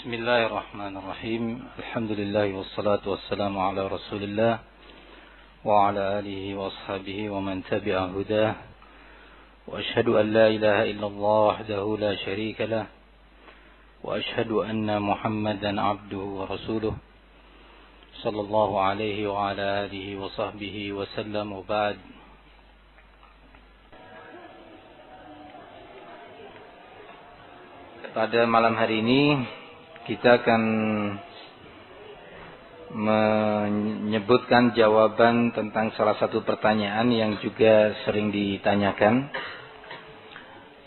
بسم الله الرحمن الرحيم الحمد لله والصلاة والسلام على رسول الله وعلى آله وأصحابه ومن تبع هداه وأشهد أن لا إله إلا الله وحده لا شريك له وأشهد أن محمدا عبده ورسوله صلى الله عليه وعلى آله وصحبه وسلم وبعد. Pada malam hari ini kita akan menyebutkan jawaban tentang salah satu pertanyaan yang juga sering ditanyakan,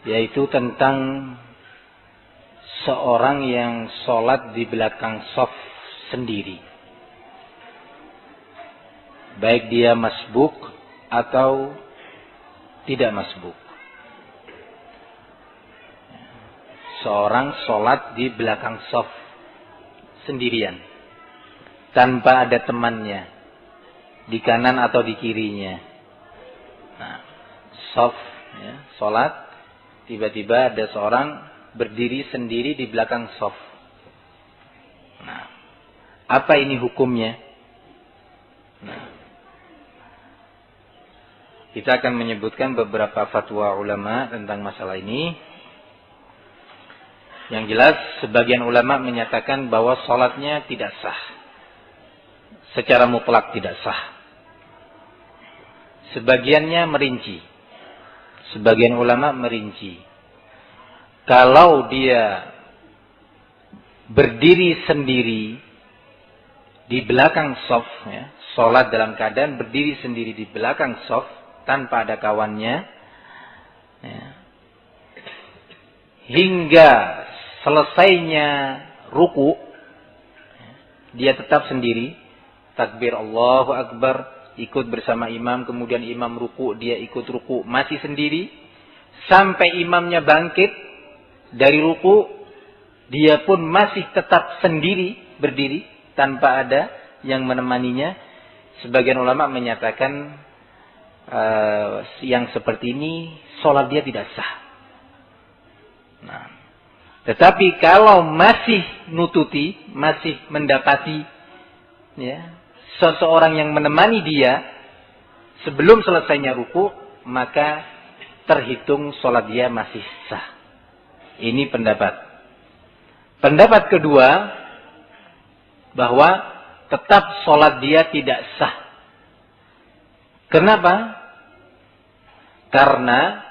yaitu tentang seorang yang sholat di belakang shaf sendiri, baik dia masbuk atau tidak masbuk. Seorang sholat di belakang shaf sendirian, tanpa ada temannya di kanan atau di kirinya. Nah, shaf, ya, sholat, tiba-tiba ada seorang berdiri sendiri di belakang shaf. Nah, apa ini hukumnya? Nah, kita akan menyebutkan beberapa fatwa ulama tentang masalah ini. Yang jelas, sebagian ulama menyatakan bahwa sholatnya tidak sah. Secara mutlak tidak sah. Sebagiannya merinci. Sebagian ulama merinci. Kalau dia berdiri sendiri di belakang shaf, ya, sholat dalam keadaan berdiri sendiri di belakang shaf tanpa ada kawannya, ya, hingga selesainya ruku, dia tetap sendiri, takbir Allahu Akbar, ikut bersama imam, kemudian imam ruku, dia ikut ruku, masih sendiri, sampai imamnya bangkit dari ruku, dia pun masih tetap sendiri, berdiri, tanpa ada yang menemaninya. Sebagian ulama menyatakan yang seperti ini, sholat dia tidak sah. Nah, tetapi kalau masih nututi, masih mendapati, ya, seseorang yang menemani dia sebelum selesainya ruku, maka terhitung sholat dia masih sah. Ini pendapat. Pendapat kedua, bahwa tetap sholat dia tidak sah. Kenapa? Karena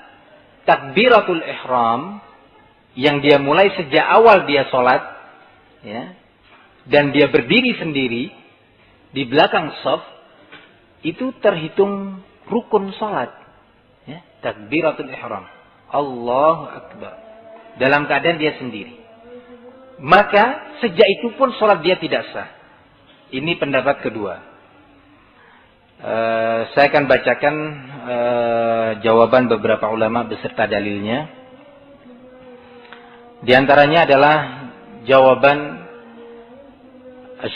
takbiratul ihram yang dia mulai sejak awal dia sholat, ya, dan dia berdiri sendiri di belakang shaf, itu terhitung rukun sholat, ya, takbiratul ihram, Allahu Akbar, dalam keadaan dia sendiri. Maka sejak itu pun sholat dia tidak sah. Ini pendapat kedua. Saya akan bacakan jawaban beberapa ulama beserta dalilnya. Di antaranya adalah jawaban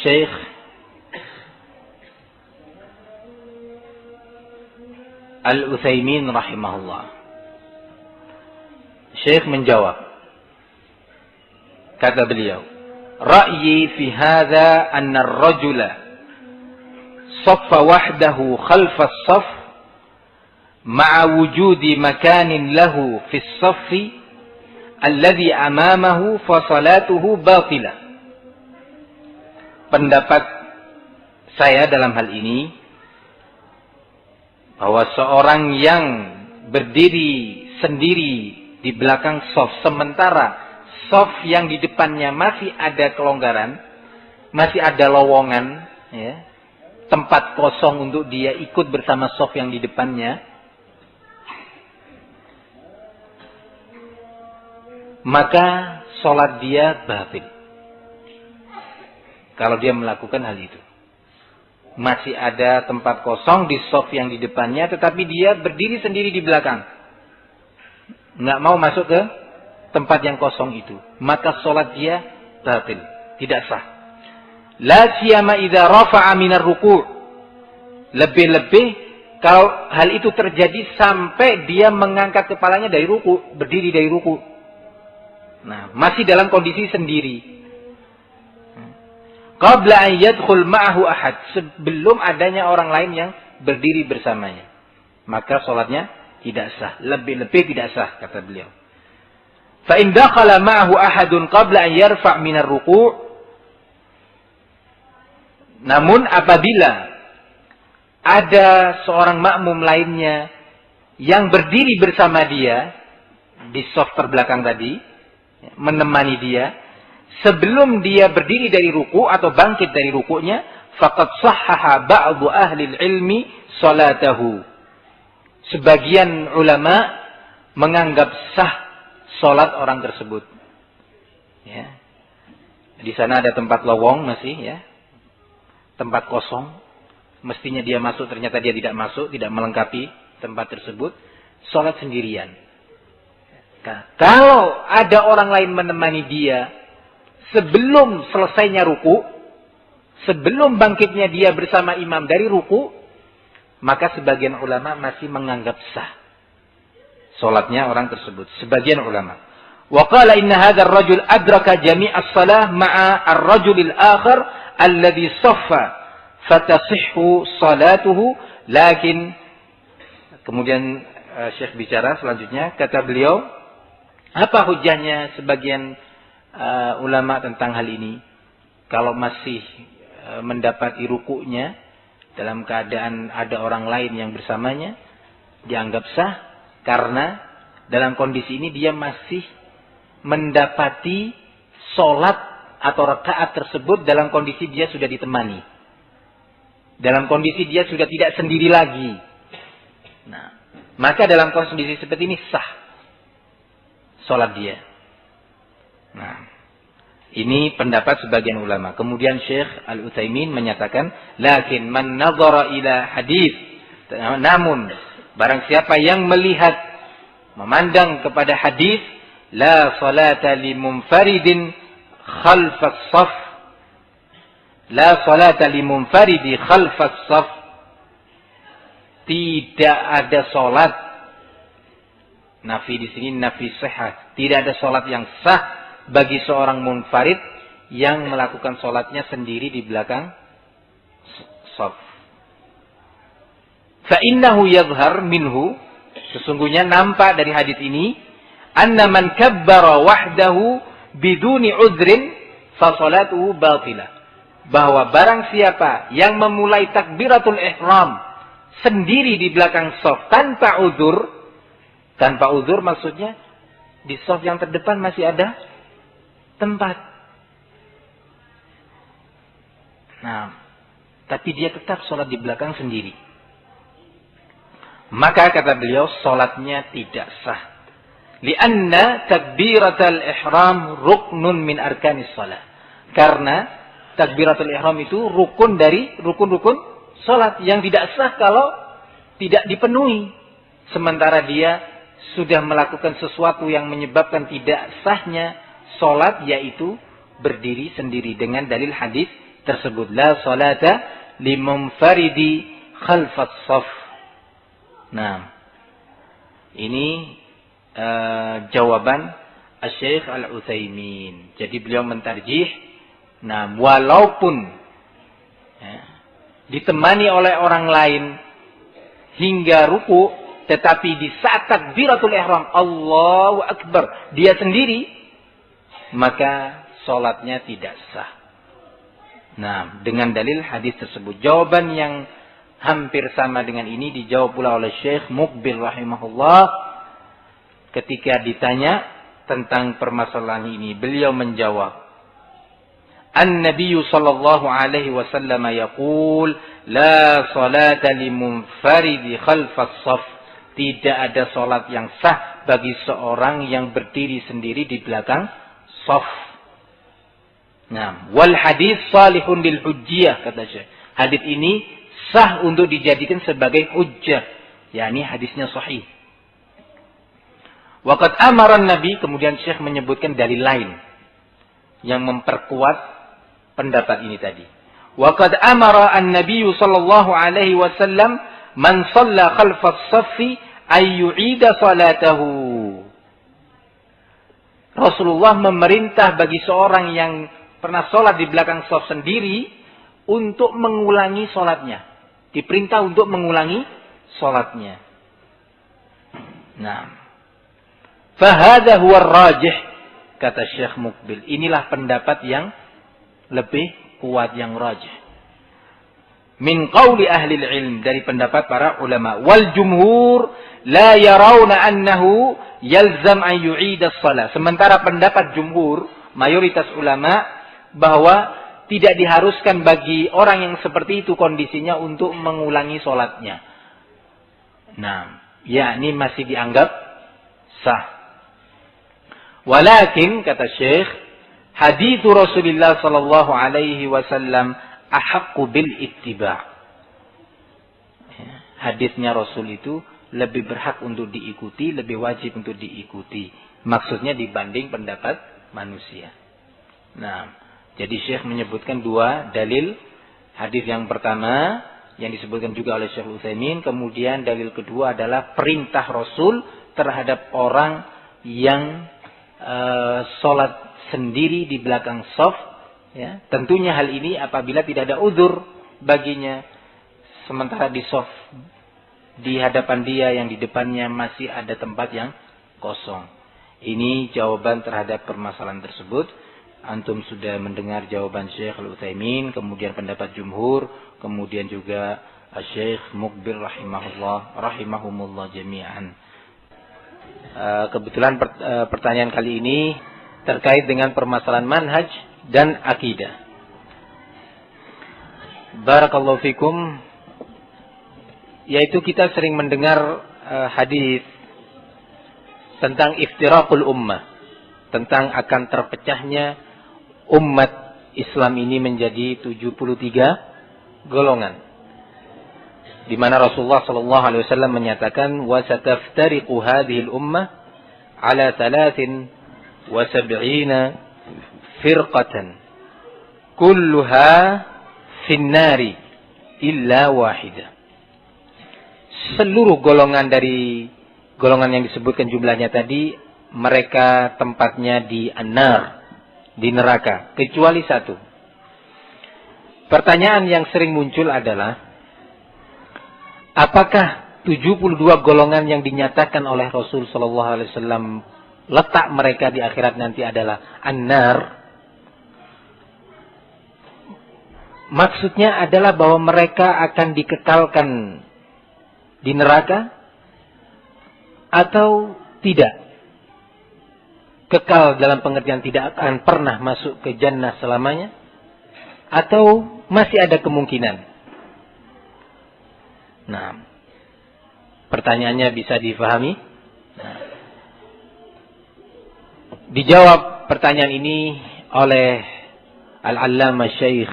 Syekh Al-Utsaimin rahimahullah. Syekh menjawab, kata beliau, "Ra'yi fi hadha anna ar-rajula saffa wahdahu khalfa as-saff ma'a wujudi makanin lahu fi as-saffi alladhi amamahu fa salatuhu batilah." Pendapat saya dalam hal ini, bahwa seorang yang berdiri sendiri di belakang shaf, sementara shaf yang di depannya masih ada kelonggaran, masih ada lowongan, ya, tempat kosong untuk dia ikut bersama shaf yang di depannya, maka sholat dia batil. Kalau dia melakukan hal itu, masih ada tempat kosong di shaf yang di depannya, tetapi dia berdiri sendiri di belakang, nggak mau masuk ke tempat yang kosong itu, maka sholat dia batil, tidak sah. La siyama idza rafa'a minar ruku'. Lebih-lebih kalau hal itu terjadi sampai dia mengangkat kepalanya dari ruku', berdiri dari ruku'. Nah, masih dalam kondisi sendiri. qabla an yadkhul ma'ahu ahad, sebelum adanya orang lain yang berdiri bersamanya, maka salatnya tidak sah, lebih-lebih tidak sah kata beliau. Fa in dakhala ma'ahu ahadun qabla an yarfa' min ar-ruku', namun apabila ada seorang makmum lainnya yang berdiri bersama dia di shaf terbelakang tadi, menemani dia sebelum dia berdiri dari ruku' atau bangkit dari ruku'nya, faqad sahhaha ba'du ahli ilmi salatahu. Sebagian ulama menganggap sah salat orang tersebut. Ya. Di sana ada tempat lowong masih, ya. Tempat kosong. Mestinya dia masuk, ternyata dia tidak masuk, tidak melengkapi tempat tersebut. Salat sendirian. Nah, kalau ada orang lain menemani dia sebelum selesainya ruku, sebelum bangkitnya dia bersama imam dari ruku, maka sebagian ulama masih menganggap sah salatnya orang tersebut. Sebagian ulama. Wa qala inna hadzal rajul adraka jami' as-shalah ma'a ar-rajul al-akhar alladhi saffa fatasihhu salatuhu, lakin kemudian Syekh bicara selanjutnya, kata beliau, apa hujahnya sebagian ulama tentang hal ini? Kalau masih mendapati ruku'nya dalam keadaan ada orang lain yang bersamanya, dianggap sah karena dalam kondisi ini dia masih mendapati sholat atau rakaat tersebut dalam kondisi dia sudah ditemani. Dalam kondisi dia sudah tidak sendiri lagi. Nah, maka dalam kondisi seperti ini sah sholat dia. Nah, ini pendapat sebagian ulama. Kemudian Syekh Al-Utsaimin menyatakan, lakin man nazara ila hadis, namun barang siapa yang melihat, memandang kepada hadis, la salata li munfaridin khalfas shaf, la salata li munfaridi khalfas shaf, tidak ada salat, nafi di sini nafi sihah, tidak ada salat yang sah bagi seorang munfarid yang melakukan sholatnya sendiri di belakang shaf. Fa innahu yadhhar minhu, sesungguhnya nampak dari hadis ini, anna man kabbara wahdahu biduni udhrin fa salatuhu batilah, bahwa barang siapa yang memulai takbiratul ihram sendiri di belakang shaf tanpa uzur maksudnya di shaf yang terdepan masih ada tempat. Nah, tapi dia tetap sholat di belakang sendiri, maka kata beliau sholatnya tidak sah. Lianna takbiratul ihram ruknun min arkanis shalah. Karena takbiratul ihram itu rukun dari rukun-rukun sholat yang tidak sah kalau tidak dipenuhi. Sementara dia sudah melakukan sesuatu yang menyebabkan tidak sahnya sholat, yaitu berdiri sendiri dengan dalil hadis tersebut, la salata limunfaridi khalfas shaf. Nah, ini jawaban Syekh Al-Utsaimin. Jadi beliau mentarjih, nah walaupun ditemani oleh orang lain hingga ruku, tetapi di saat takbiratul ihram Allahu Akbar dia sendiri, maka sholatnya tidak sah. Nah, dengan dalil hadis tersebut. Jawaban yang hampir sama dengan ini dijawab pula oleh Syekh Muqbil rahimahullah ketika ditanya tentang permasalahan ini. Beliau menjawab, An-Nabiyyu sallallahu alaihi wasallam yaqul, la salata limunfaridi khalfas shaf. Tidak ada salat yang sah bagi seorang yang berdiri sendiri di belakang shaf. Nah, wal hadis salihun lil hujjiyah, kata Syekh. Hadis ini sah untuk dijadikan sebagai hujjah, yakni hadisnya sahih. Waqad amara Nabi, kemudian Syekh menyebutkan dalil lain yang memperkuat pendapat ini tadi. Waqad amara an-nabiy sallallahu alaihi wasallam man shalla khalfas shaffi ay yu'ida salatahu. Rasulullah memerintah bagi seorang yang pernah sholat di belakang shaf sendiri untuk mengulangi sholatnya. Diperintah untuk mengulangi sholatnya. Nah, fahadha huwa rajih, kata Syekh Muqbil. Inilah pendapat yang lebih kuat, yang rajih. Min qawli ahli ilm, dari pendapat para ulama. Wal jumhur la yarawna annahu yalzam an yu'ida shalah. Sementara pendapat jumhur, mayoritas ulama, bahwa tidak diharuskan bagi orang yang seperti itu kondisinya untuk mengulangi sholatnya. Nah, yakni masih dianggap sah. Walakin, kata Syekh, hadits Rasulullah sallallahu alaihi wasallam ahaqqu bil ittiba'. Hadisnya Rasul itu lebih berhak untuk diikuti, lebih wajib untuk diikuti. Maksudnya dibanding pendapat manusia. Nah, jadi Syekh menyebutkan dua dalil. Hadis yang pertama yang disebutkan juga oleh Syekh Utsaimin, kemudian dalil kedua adalah perintah Rasul terhadap orang yang sholat sendiri di belakang shaf. Ya, tentunya hal ini apabila tidak ada uzur baginya, sementara di shaf di hadapan dia yang di depannya masih ada tempat yang kosong. Ini jawaban terhadap permasalahan tersebut. Antum sudah mendengar jawaban Syekh Al-Utsaimin, kemudian pendapat jumhur, kemudian juga Syekh Muqbil rahimahumullah jami'an. Kebetulan pertanyaan kali ini terkait dengan permasalahan manhaj dan akidah. Barakallahu fikum. Yaitu kita sering mendengar hadis tentang iftiraqul ummah, tentang akan terpecahnya umat Islam ini menjadi 73 golongan. Di mana Rasulullah sallallahu alaihi wasallam menyatakan, "Wa sataftariqu hadhihi al-ummah ala 73 firqatan kulluha fin-nari illa wahidah." Seluruh golongan dari golongan yang disebutkan jumlahnya tadi, mereka tempatnya di an-nar, di neraka, kecuali satu. Pertanyaan yang sering muncul adalah, apakah 72 golongan yang dinyatakan oleh Rasul sallallahu alaihi wasallam letak mereka di akhirat nanti adalah an-nar? Maksudnya adalah bahwa mereka akan dikekalkan di neraka atau tidak? Kekal dalam pengertian tidak akan pernah masuk ke jannah selamanya, atau masih ada kemungkinan? Nah, pertanyaannya bisa difahami. Nah, dijawab pertanyaan ini oleh Al-Allamah Syekh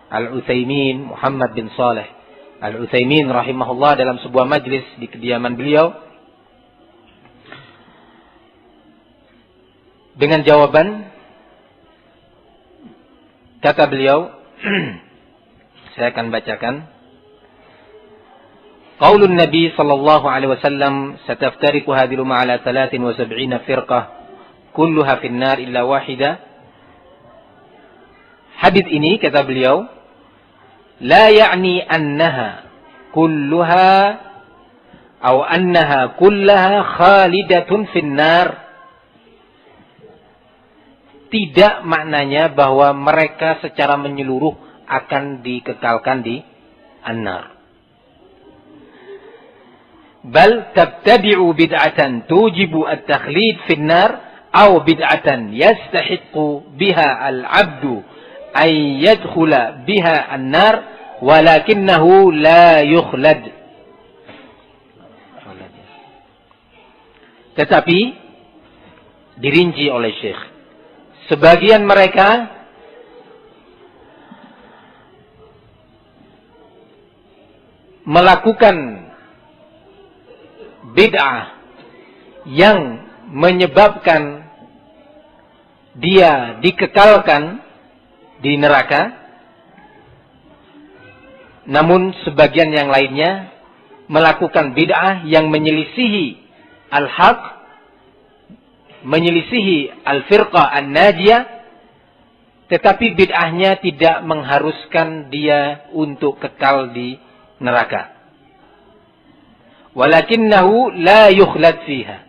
Al-Utsaimin Muhammad bin Shalih Al-Utsaimin rahimahullah dalam sebuah majlis di kediaman beliau, dengan jawaban, kata beliau, saya akan bacakan. Qaulun Nabi sallallahu alaihi wasallam, "Sataftariqu hadhihi al-umma ala 73 firqah, kulluha fin nar illa wahida." Hadis ini, kata beliau, la ya'ni annaha kulluha atau annaha kullaha khalidatun fin nar. Tidak maknanya bahwa mereka secara menyeluruh akan dikekalkan di an-nar. Bal tabtadi'u bid'atan tujibu at-takhlid fin nar aw bid'atan yastahiqqu biha al-'abdu ay yadkhula biha an-nar walakinnahu la yukhlad. Tetapi dirinci oleh Syekh, sebagian mereka melakukan bid'ah yang menyebabkan dia dikekalkan di neraka, namun sebagian yang lainnya melakukan bid'ah yang menyelisihi al-haq, menyelisihi al-firqah an-najiyah, tetapi bid'ahnya tidak mengharuskan dia untuk kekal di neraka. Walakinnahu la yukhlad fiha.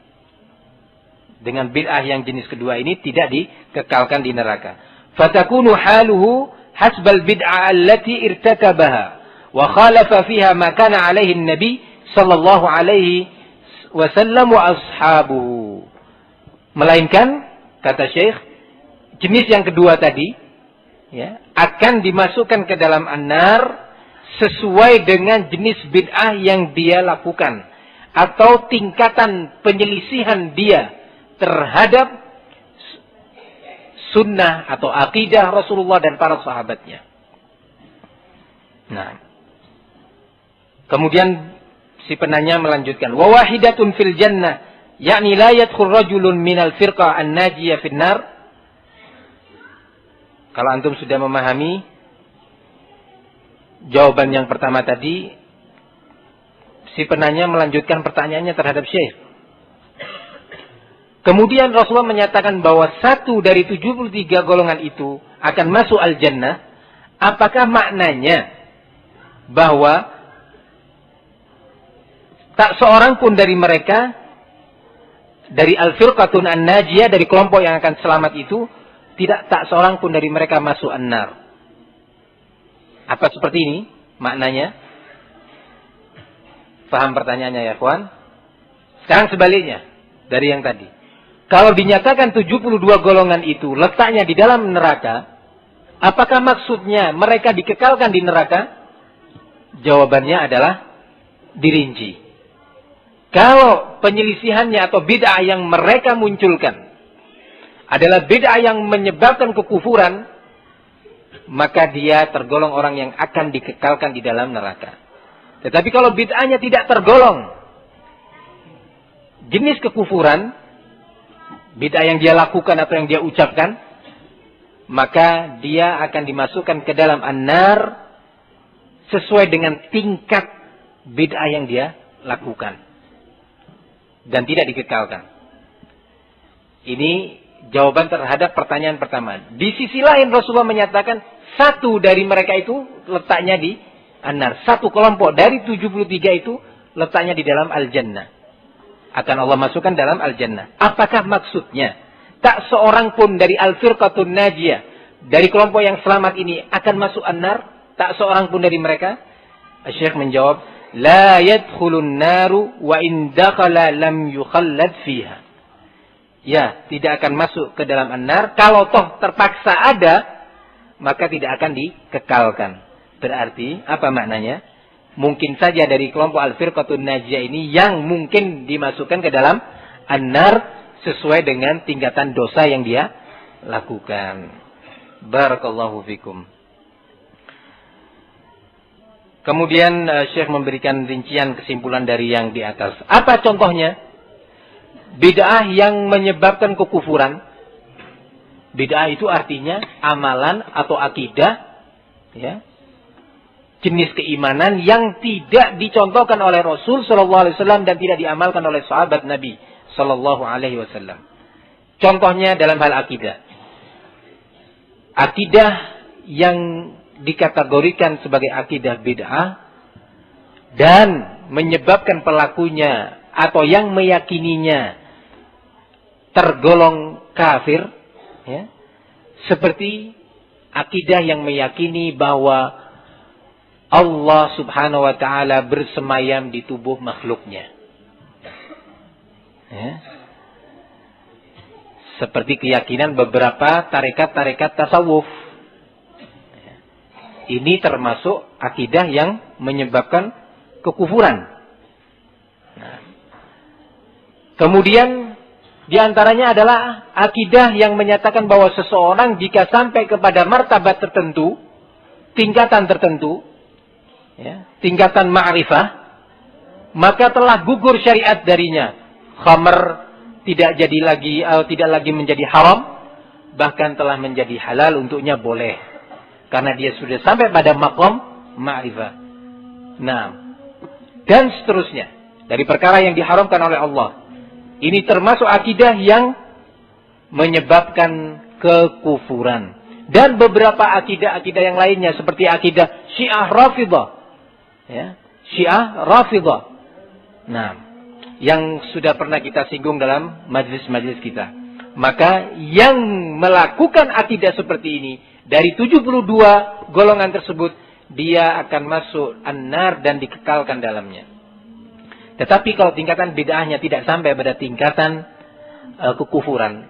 Dengan bid'ah yang jenis kedua ini tidak dikekalkan di neraka. Fatakunu haluhu hasbal bid'ah allati irtakabaha wa khalafa fiha ma kana alaihi an-nabi sallallahu alaihi wasallam wa ashabuhu. Melainkan, kata Syekh, jenis yang kedua tadi ya, akan dimasukkan ke dalam an-nar sesuai dengan jenis bid'ah yang dia lakukan atau tingkatan penyelisihan dia terhadap sunnah atau akidah Rasulullah dan para sahabatnya. Nah, kemudian si penanya melanjutkan, wa wahidatun fil jannah, yakni la yadkhul rajulun minal firqah an-najiyah fin nar. Kalau antum sudah memahami jawaban yang pertama tadi, si penanya melanjutkan pertanyaannya terhadap Syekh. Kemudian Rasulullah menyatakan bahwa satu dari 73 golongan itu akan masuk al-jannah. Apakah maknanya bahwa tak seorang pun dari mereka, dari al-firqatun an-najiyah, dari kelompok yang akan selamat itu, tak seorang pun dari mereka masuk an-nar? Apa seperti ini maknanya? Paham pertanyaannya ya kawan? Sekarang sebaliknya dari yang tadi. Kalau dinyatakan 72 golongan itu letaknya di dalam neraka, apakah maksudnya mereka dikekalkan di neraka? Jawabannya adalah dirinci. Kalau penyelisihannya atau bid'ah yang mereka munculkan adalah bid'ah yang menyebabkan kekufuran, maka dia tergolong orang yang akan dikekalkan di dalam neraka. Tetapi kalau bid'ahnya tidak tergolong jenis kekufuran, bid'ah yang dia lakukan atau yang dia ucapkan, maka dia akan dimasukkan ke dalam an-nar sesuai dengan tingkat bid'ah yang dia lakukan dan tidak dikekalkan. Ini jawaban terhadap pertanyaan pertama. Di sisi lain Rasulullah menyatakan satu dari mereka itu letaknya di an-nar. Satu kelompok dari 73 itu letaknya di dalam al-jannah. Akan Allah masukkan dalam al-jannah. Apakah maksudnya tak seorang pun dari al-firqatun najiyah, dari kelompok yang selamat ini akan masuk an-nar? Tak seorang pun dari mereka? Syekh menjawab, la yadkhulun naru wa in dakhala lam yukhallad fiha. Ya, tidak akan masuk ke dalam an-nar. Kalau toh terpaksa ada, maka tidak akan dikekalkan. Berarti apa maknanya? Mungkin saja dari kelompok al-firqatun najiyah ini yang mungkin dimasukkan ke dalam an-nar sesuai dengan tingkatan dosa yang dia lakukan. Barakallahu fikum. Kemudian Syekh memberikan rincian kesimpulan dari yang di atas. Apa contohnya? Bid'ah yang menyebabkan kekufuran. Bid'ah itu artinya amalan atau akidah, ya, jenis keimanan yang tidak dicontohkan oleh Rasul sallallahu alaihi wasallam dan tidak diamalkan oleh sahabat Nabi sallallahu alaihi wasallam. Contohnya dalam hal akidah. Akidah yang dikategorikan sebagai akidah bid'ah dan menyebabkan pelakunya atau yang meyakininya tergolong kafir, ya. Seperti akidah yang meyakini bahwa Allah subhanahu wa ta'ala bersemayam di tubuh makhluknya. Ya. Seperti keyakinan beberapa tarekat-tarekat tasawuf. Ini termasuk akidah yang menyebabkan kekufuran. Nah. Kemudian diantaranya adalah akidah yang menyatakan bahwa seseorang jika sampai kepada martabat tertentu, tingkatan tertentu, ya, tingkatan ma'rifah, maka telah gugur syariat darinya. Khamr tidak lagi menjadi haram, bahkan telah menjadi halal untuknya boleh, karena dia sudah sampai pada maqam ma'rifah. Nah, dan seterusnya dari perkara yang diharamkan oleh Allah. Ini termasuk akidah yang menyebabkan kekufuran. Dan beberapa akidah-akidah yang lainnya seperti akidah Syiah Rafidhah. Ya, Syiah Rafidhah. Nah, yang sudah pernah kita singgung dalam majlis-majlis kita. Maka yang melakukan akidah seperti ini dari 72 golongan tersebut, dia akan masuk an-nar dan dikekalkan dalamnya. Tetapi kalau tingkatan bid'ahnya tidak sampai pada tingkatan kekufuran.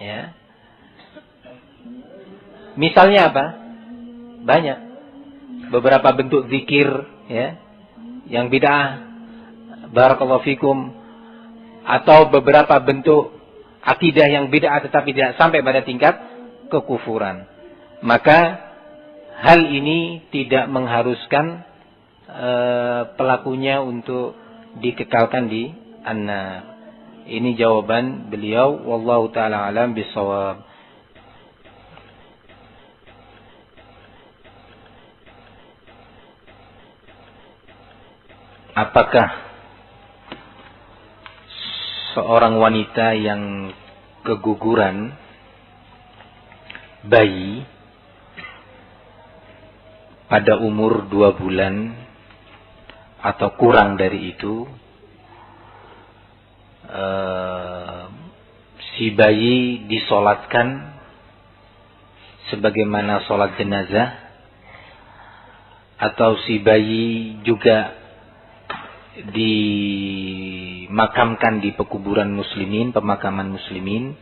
Ya. Misalnya apa? Banyak. Beberapa bentuk zikir, ya, yang bid'ah, barakallahu fikum, atau beberapa bentuk akidah yang bid'ah tetapi tidak sampai pada tingkat kekufuran. Maka hal ini tidak mengharuskan pelakunya untuk dikekalkan di an-nar. Ini jawaban beliau, wallahu taala alam bisawab. Apakah seorang wanita yang keguguran bayi pada umur 2 bulan atau kurang dari itu, si bayi disolatkan sebagaimana solat jenazah, atau si bayi juga dimakamkan di pekuburan muslimin, pemakaman muslimin,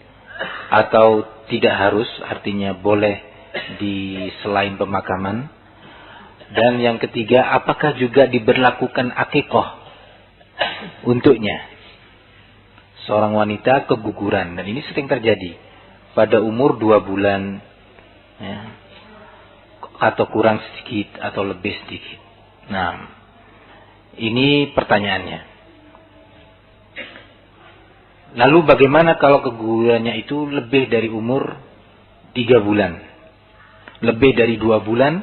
atau tidak harus, artinya boleh di selain pemakaman. Dan yang ketiga, apakah juga diberlakukan akikah untuknya? Seorang wanita keguguran, dan ini sering terjadi pada umur 2 bulan, ya, atau kurang sedikit atau lebih sedikit. Nah, ini pertanyaannya. Lalu bagaimana kalau kegugurannya itu lebih dari umur 3 bulan? Lebih dari 2 bulan,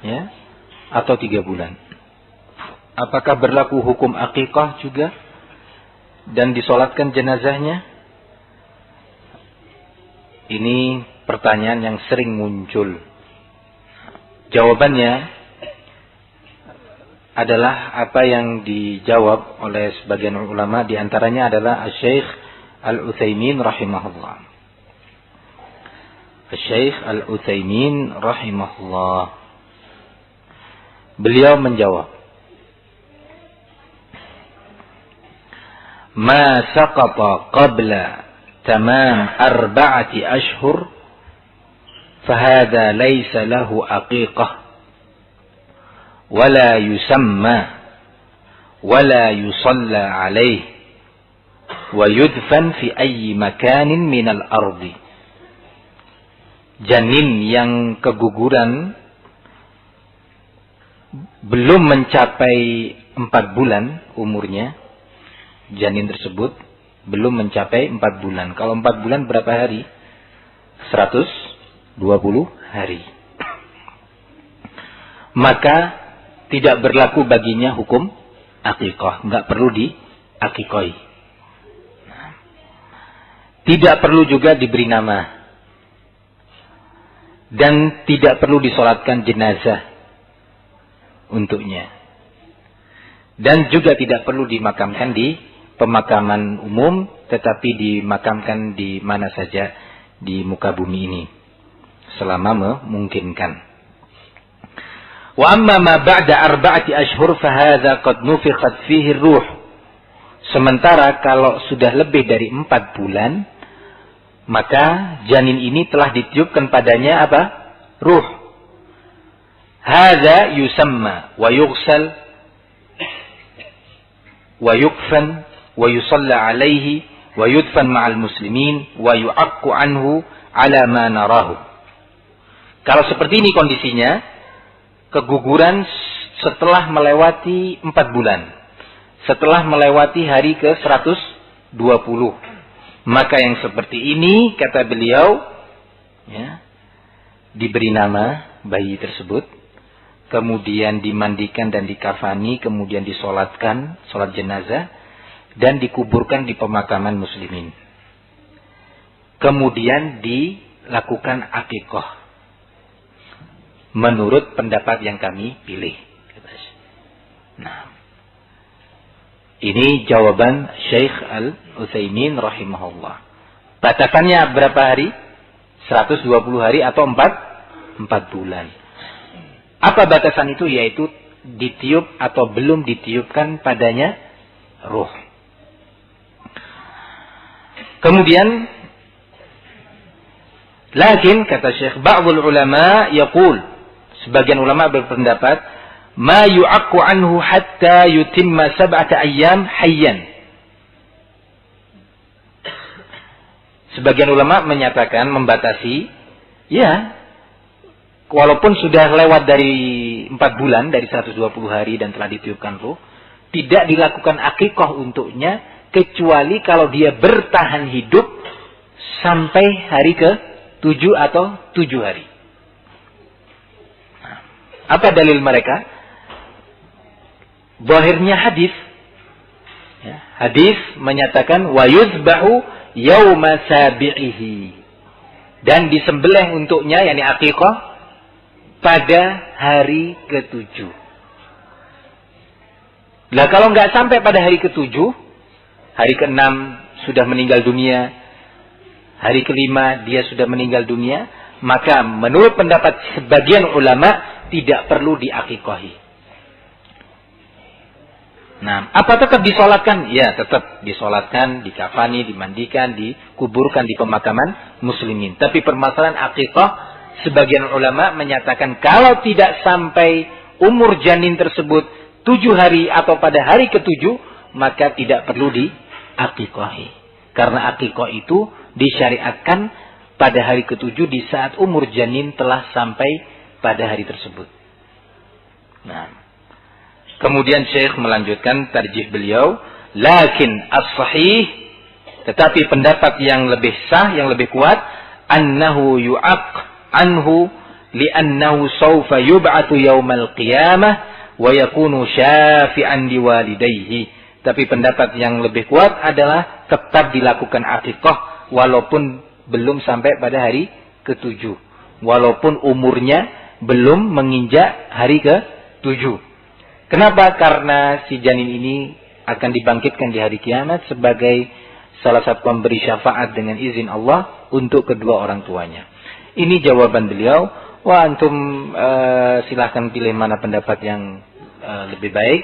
ya, atau 3 bulan? Apakah berlaku hukum akikah juga? Dan disolatkan jenazahnya? Ini pertanyaan yang sering muncul. Jawabannya adalah apa yang dijawab oleh sebagian ulama, di antaranya adalah Syekh Al-Utsaimin rahimahullah. Syekh Al-Utsaimin rahimahullah, beliau menjawab, ma saqata qabla tamam 4 ashhur fahadha laysa lahu aqiqah wala yusamma wala yusalla alaih wa yudfan fi ayyi makanin minal ardi. Janin yang keguguran belum mencapai 4 bulan umurnya, janin tersebut belum mencapai 4 bulan. Kalau 4 bulan berapa hari? 120 hari. Maka tidak berlaku baginya hukum akikah, enggak perlu diakikoi. Tidak perlu juga diberi nama, dan tidak perlu disolatkan jenazah untuknya, dan juga tidak perlu dimakamkan di pemakaman umum, tetapi dimakamkan di mana saja di muka bumi ini selama memungkinkan. Wa amma ma ba'da 4 ashhur fahadha qad nufikhat fihi ruh. Sementara kalau sudah lebih dari 4 bulan, maka janin ini telah ditiupkan padanya apa? Ruh. Hadza yusamma wa yughsal wa yukfan wa yusalla alaihi wa yudfan ma'al muslimin wa yu'aqqu anhu ala ma narahu. Kalau seperti ini kondisinya, keguguran setelah melewati 4 bulan, setelah melewati hari ke 120, maka yang seperti ini, kata beliau, ya, diberi nama bayi tersebut, kemudian dimandikan dan dikafani, kemudian disolatkan, solat jenazah, dan dikuburkan di pemakaman muslimin. Kemudian lakukan akikah menurut pendapat yang kami pilih. Nah, ini jawaban Syekh Al-Utsaimin rahimahullah. Batasannya berapa hari? 120 hari atau 4 bulan. Apa batasan itu? Yaitu ditiup atau belum ditiupkan padanya ruh. Kemudian, lakin kata Syekh, ba'dul ulama yaqul, sebagian ulama berpendapat, ma yu'aqqu anhu hatta yutimma 7 ayyam hayyan. Sebagian ulama menyatakan, membatasi, ya, walaupun sudah lewat dari 4 bulan, dari 120 hari dan telah ditiupkan ruh, tidak dilakukan akikah untuknya, kecuali kalau dia bertahan hidup sampai hari ke-7 atau 7 hari. Apa dalil mereka? Zahirnya hadis. Ya, hadis menyatakan wa yuzbahu yauma sabi'ihi, dan disembelih untuknya, yakni akikah, pada hari ke-7. Lah kalau nggak sampai pada hari ke-7, hari ke-6 sudah meninggal dunia, hari ke-5 dia sudah meninggal dunia, maka menurut pendapat sebagian ulama tidak perlu diakikahi. Nah, apa tetap disolatkan? Ya, tetap disolatkan, dikafani, dimandikan, dikuburkan di pemakaman muslimin. Tapi permasalahan akikah, sebagian ulama menyatakan kalau tidak sampai umur janin tersebut 7 hari atau pada hari ke-7, maka tidak perlu diakikahi. Karena akikah itu disyariatkan pada hari ke-7 di saat umur janin telah sampai pada hari tersebut. Nah, kemudian Syekh melanjutkan tarjih beliau, lakin as-sahih, tetapi pendapat yang lebih sah, yang lebih kuat, annahu yu'aq anhu li'annahu sawfa yub'atu yawmal qiyamah wa yakunu syafi'an liwalidayhi. Tapi pendapat yang lebih kuat adalah tetap dilakukan akikah walaupun belum sampai pada hari ke-7, walaupun umurnya belum menginjak hari ke-7. Kenapa? Karena si janin ini akan dibangkitkan di hari kiamat sebagai salah satu pemberi syafaat dengan izin Allah untuk kedua orang tuanya. Ini jawaban beliau. Wah, antum silahkan pilih mana pendapat yang lebih baik.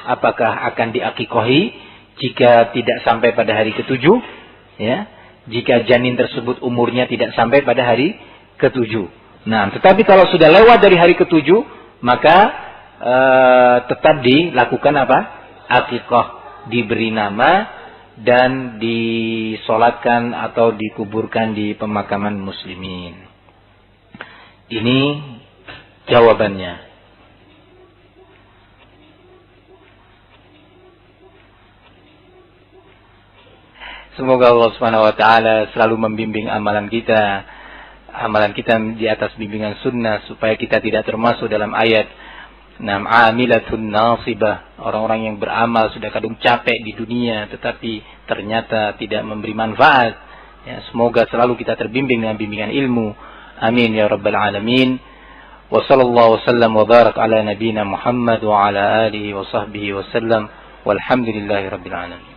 Apakah akan diakikahi jika tidak sampai pada hari ke-7? Ya, jika janin tersebut umurnya tidak sampai pada hari ke-7. Nah, tetapi kalau sudah lewat dari hari ke-7, maka tetap dilakukan apa? Akikah, diberi nama dan disolatkan atau dikuburkan di pemakaman muslimin. Ini jawabannya. Semoga Allah Subhanahu wa taala selalu membimbing amalan kita di atas bimbingan sunnah, supaya kita tidak termasuk dalam ayat amilatun nasibah, orang-orang yang beramal sudah kadung capek di dunia tetapi ternyata tidak memberi manfaat. Ya, semoga selalu kita terbimbing dengan bimbingan ilmu. Amin ya rabbal alamin. Wa sallallahu wasallam wa barak ala nabiyyina Muhammad wa ala alihi wa sahbihi wasallam. Walhamdulillahi rabbil alamin.